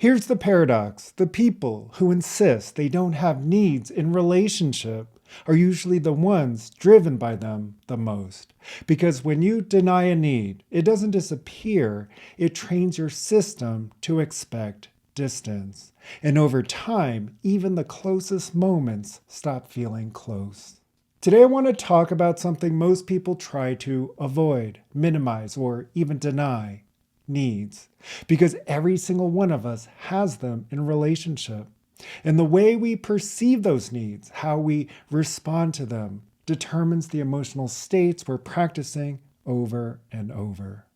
Here's the paradox. The people who insist they don't have needs in relationship are usually the ones driven by them the most. Because when you deny a need, it doesn't disappear, it trains your system to expect distance. And over time, even the closest moments stop feeling close. Today, I want to talk about something most people try to avoid, minimize, or even deny: needs. Because every single one of us has them in relationship. And the way we perceive those needs, how we respond to them, determines the emotional states we're practicing over and over.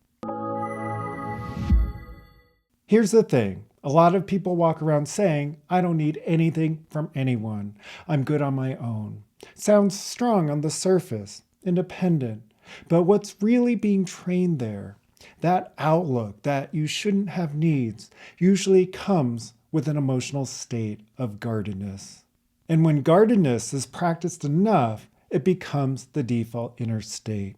Here's the thing. A lot of people walk around saying, I don't need anything from anyone. I'm good on my own. Sounds strong on the surface, independent. But what's really being trained there? That outlook that you shouldn't have needs usually comes with an emotional state of guardedness. And when guardedness is practiced enough, it becomes the default inner state.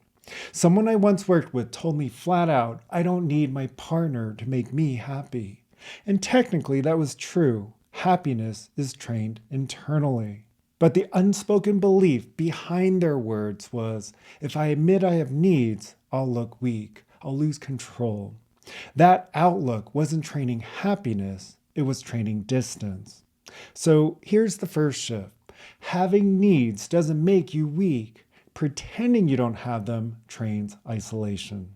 Someone I once worked with told me flat out, I don't need my partner to make me happy. And technically that was true. Happiness is trained internally. But the unspoken belief behind their words was, if I admit I have needs, I'll look weak. I'll lose control. That outlook wasn't training happiness, it was training distance. So here's the first shift. Having needs doesn't make you weak. Pretending you don't have them trains isolation.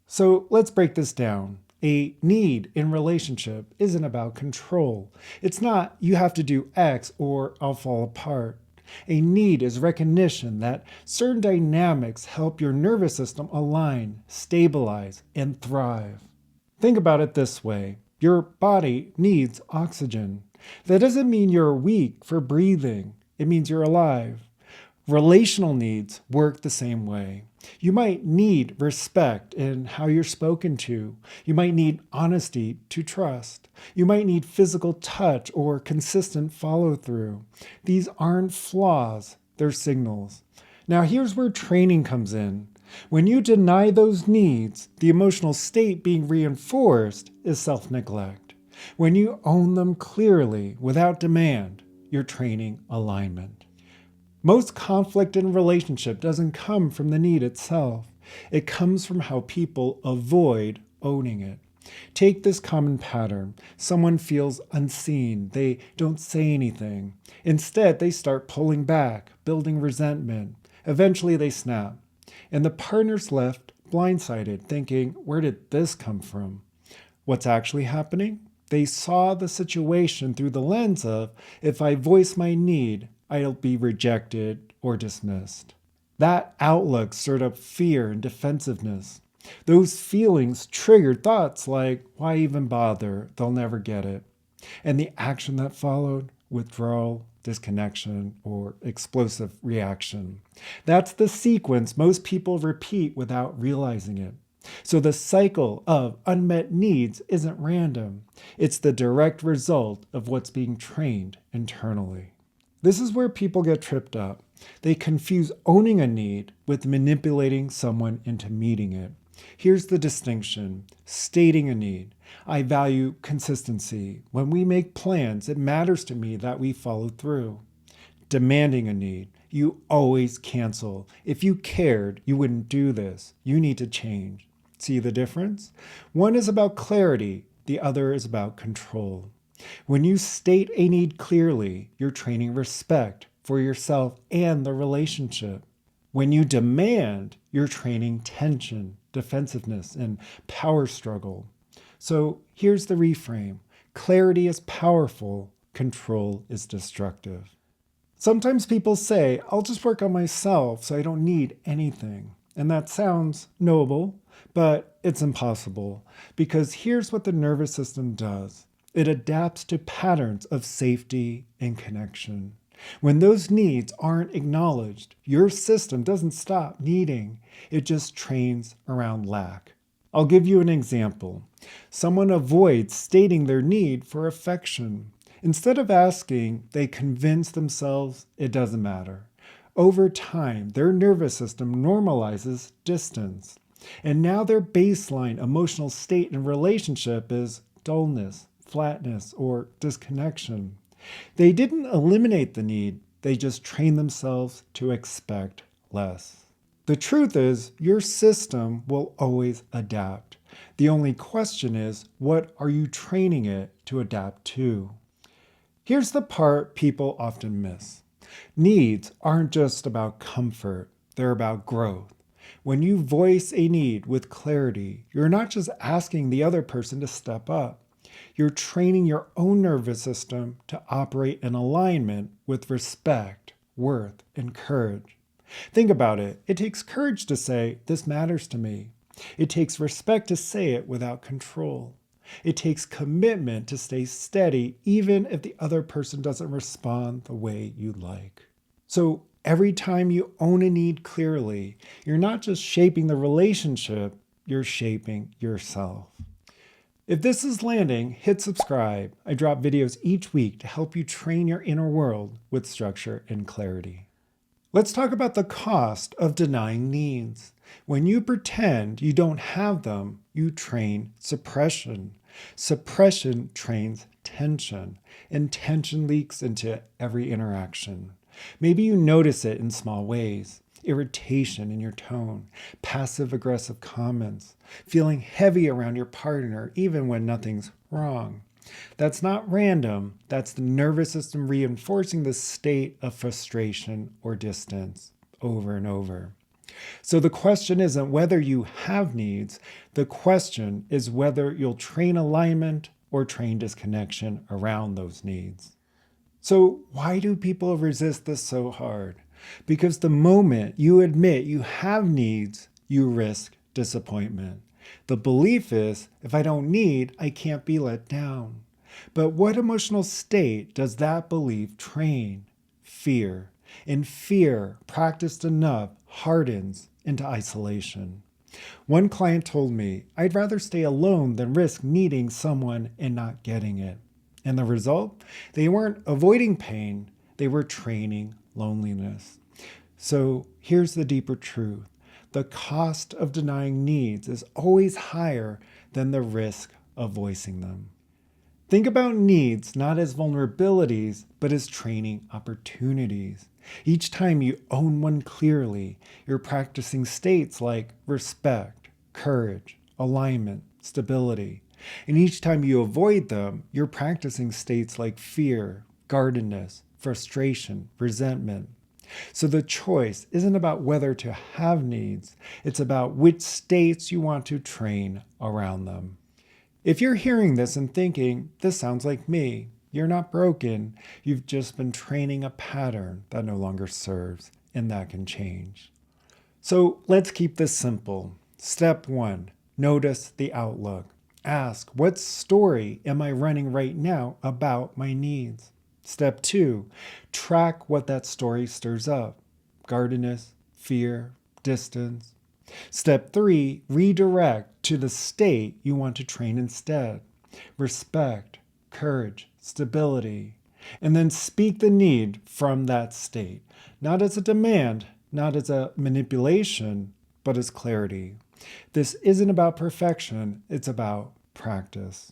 So let's break this down. A need in relationship isn't about control. It's not you have to do X or I'll fall apart. A need is recognition that certain dynamics help your nervous system align, stabilize, and thrive. Think about it this way. Your body needs oxygen. That doesn't mean you're weak for breathing. It means you're alive. Relational needs work the same way. You might need respect in how you're spoken to. You might need honesty to trust. You might need physical touch or consistent follow through. These aren't flaws, they're signals. Now here's where training comes in. When you deny those needs, the emotional state being reinforced is self-neglect. When you own them clearly without demand, you're training alignment. Most conflict in a relationship doesn't come from the need itself. It comes from how people avoid owning it. Take this common pattern. Someone feels unseen. They don't say anything. Instead, they start pulling back, building resentment. Eventually, they snap. And the partner's left blindsided, thinking, where did this come from? What's actually happening? They saw the situation through the lens of, if I voice my need, I'll be rejected or dismissed. That outlook stirred up fear and defensiveness. Those feelings triggered thoughts like, why even bother? They'll never get it. And the action that followed, withdrawal, disconnection, or explosive reaction. That's the sequence most people repeat without realizing it. So the cycle of unmet needs isn't random. It's the direct result of what's being trained internally. This is where people get tripped up. They confuse owning a need with manipulating someone into meeting it. Here's the distinction. Stating a need. I value consistency. When we make plans, it matters to me that we follow through. Demanding a need. You always cancel. If you cared, you wouldn't do this. You need to change. See the difference? One is about clarity. The other is about control. When you state a need clearly, you're training respect for yourself and the relationship. When you demand, you're training tension, defensiveness, and power struggle. So here's the reframe. Clarity is powerful, control is destructive. Sometimes people say, I'll just work on myself so I don't need anything. And that sounds noble, but it's impossible. Because here's what the nervous system does. It adapts to patterns of safety and connection. When those needs aren't acknowledged, your system doesn't stop needing. It just trains around lack. I'll give you an example. Someone avoids stating their need for affection. Instead of asking, they convince themselves it doesn't matter. Over time, their nervous system normalizes distance. And now their baseline emotional state and relationship is dullness, flatness, or disconnection. They didn't eliminate the need, they just trained themselves to expect less. The truth is, your system will always adapt. The only question is, what are you training it to adapt to? Here's the part people often miss. Needs aren't just about comfort, they're about growth. When you voice a need with clarity, you're not just asking the other person to step up. You're training your own nervous system to operate in alignment with respect, worth, and courage. Think about it. It takes courage to say, "This matters to me." It takes respect to say it without control. It takes commitment to stay steady even if the other person doesn't respond the way you'd like. So every time you own a need clearly, you're not just shaping the relationship, you're shaping yourself. If this is landing, hit subscribe. I drop videos each week to help you train your inner world with structure and clarity. Let's talk about the cost of denying needs. When you pretend you don't have them, you train suppression. Suppression trains tension, and tension leaks into every interaction. Maybe you notice it in small ways. Irritation in your tone, passive-aggressive comments, feeling heavy around your partner even when nothing's wrong. That's not random. That's the nervous system reinforcing the state of frustration or distance over and over. So the question isn't whether you have needs. The question is whether you'll train alignment or train disconnection around those needs. So why do people resist this so hard? Because the moment you admit you have needs, you risk disappointment. The belief is, if I don't need, I can't be let down. But what emotional state does that belief train? Fear. And fear, practiced enough, hardens into isolation. One client told me, "I'd rather stay alone than risk needing someone and not getting it." And the result? They weren't avoiding pain, they were training loneliness. So here's the deeper truth. The cost of denying needs is always higher than the risk of voicing them. Think about needs not as vulnerabilities, but as training opportunities. Each time you own one clearly, you're practicing states like respect, courage, alignment, stability. And each time you avoid them, you're practicing states like fear, guardedness, frustration, resentment. So the choice isn't about whether to have needs, it's about which states you want to train around them. If you're hearing this and thinking, "This sounds like me," you're not broken. You've just been training a pattern that no longer serves, and that can change. So let's keep this simple. Step 1, notice the outlook. Ask, what story am I running right now about my needs? Step 2, track what that story stirs up. Guardedness, fear, distance. Step 3, redirect to the state you want to train instead. Respect, courage, stability. And then speak the need from that state. Not as a demand, not as a manipulation, but as clarity. This isn't about perfection, it's about practice.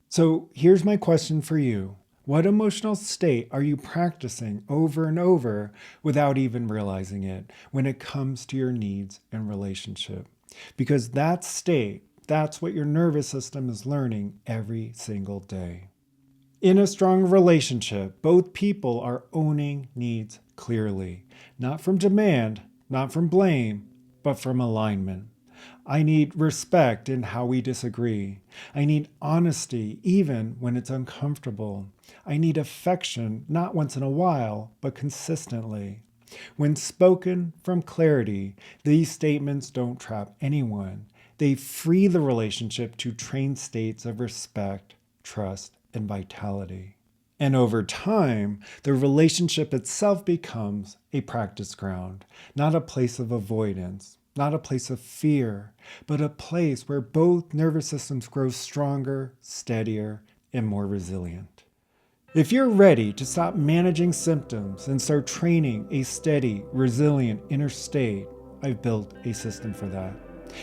So here's my question for you. What emotional state are you practicing over and over without even realizing it when it comes to your needs and relationship? Because that state, that's what your nervous system is learning every single day. In a strong relationship, both people are owning needs clearly, not from demand, not from blame, but from alignment. I need respect in how we disagree. I need honesty even when it's uncomfortable. I need affection not once in a while, but consistently. When spoken from clarity, these statements don't trap anyone. They free the relationship to train states of respect, trust, and vitality. And over time, the relationship itself becomes a practice ground, not a place of avoidance, not a place of fear, but a place where both nervous systems grow stronger, steadier, and more resilient. If you're ready to stop managing symptoms and start training a steady, resilient inner state, I've built a system for that.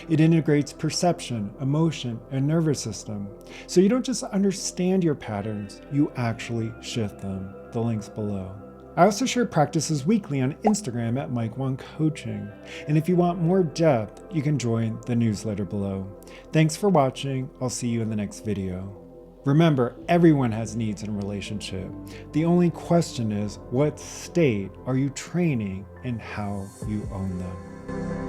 It integrates perception, emotion, and nervous system. So you don't just understand your patterns, you actually shift them. The link's below. I also share practices weekly on Instagram at Mike1Coaching. And if you want more depth, you can join the newsletter below. Thanks for watching. I'll see you in the next video. Remember, everyone has needs in a relationship. The only question is, what state are you training and how you own them?